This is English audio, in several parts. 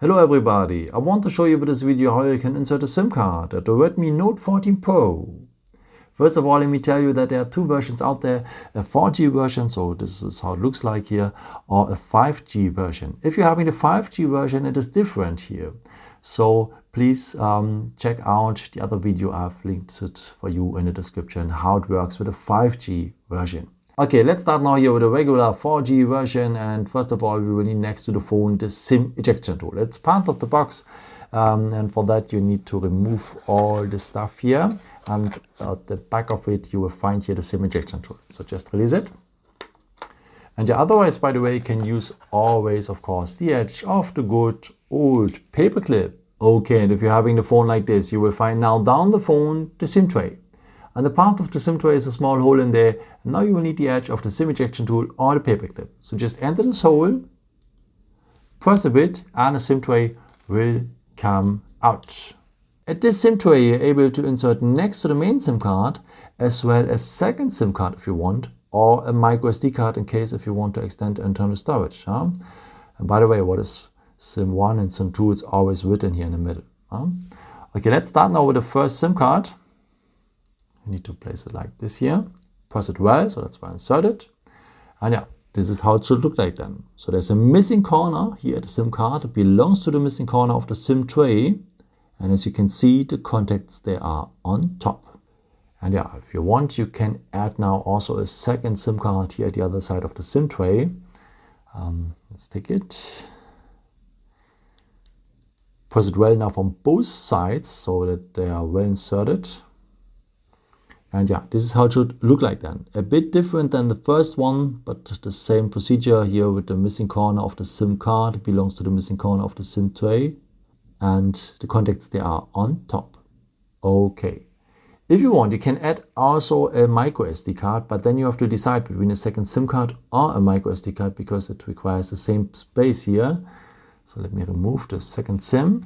Hello everybody, I want to show you with this video how you can insert a SIM card at the Redmi Note 14 Pro. First of all, let me tell you that there are two versions out there, a 4G version, so this is how it looks like here, or a 5G version. If you're having the 5G version, it is different here. So please check out the other video. I've linked it for you in the description, how it works with a 5G version. Okay, let's start now here with a regular 4G version, and first of all we will need next to the phone the SIM ejection tool. It's part of the box, and for that you need to remove all the stuff here, and at the back of it you will find here the SIM ejection tool. So just release it. And otherwise, by the way, you can use always, of course, the edge of the good old paperclip. Okay, and if you're having the phone like this, you will find now down the phone the SIM tray. And the part of the SIM tray is a small hole in there. And now you will need the edge of the SIM ejection tool or the paperclip. So just enter this hole, press a bit, and the SIM tray will come out. At this SIM tray, you're able to insert next to the main SIM card, as well as second SIM card if you want, or a microSD card in case if you want to extend internal storage. And by the way, what is SIM 1 and SIM 2? It's always written here in the middle. Okay, let's start now with the first SIM card. You need to place it like this here. Press it well, so that's why I insert it. And yeah, this is how it should look like then. So there's a missing corner here at the SIM card. It belongs to the missing corner of the SIM tray. And as you can see, the contacts, they are on top. And yeah, if you want, you can add now also a second SIM card here at the other side of the SIM tray. Let's take it. Press it well now from both sides so that they are well inserted. And yeah, this is how it should look like then. A bit different than the first one, but the same procedure here with the missing corner of the SIM card. It belongs to the missing corner of the SIM tray. And the contacts, they are on top. Okay. If you want, you can add also a microSD card, but then you have to decide between a second SIM card or a microSD card because it requires the same space here. So let me remove the second SIM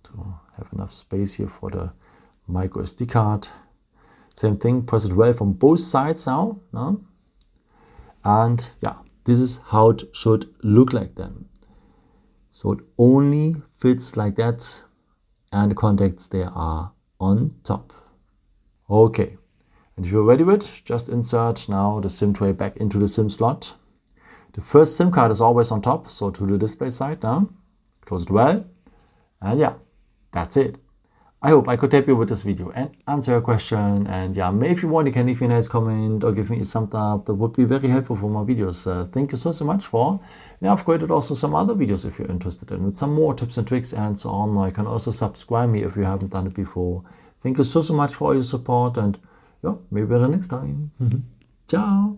to have enough space here for the microSD card. Same thing, press it well from both sides now. And yeah, this is how it should look like then. So it only fits like that, and the contacts, they are on top. Okay, and if you're ready with it, just insert now the SIM tray back into the SIM slot. The first SIM card is always on top, so to the display side now. Close it well, and yeah, that's it. I hope I could help you with this video and answer your question. And yeah, maybe if you want, you can leave me a nice comment or give me a thumbs up. That would be very helpful for my videos. Thank you so much for. And I've created also some other videos if you're interested in, with some more tips and tricks and so on. You can also subscribe me if you haven't done it before. Thank you so much for all your support, and yeah, maybe the next time. Ciao.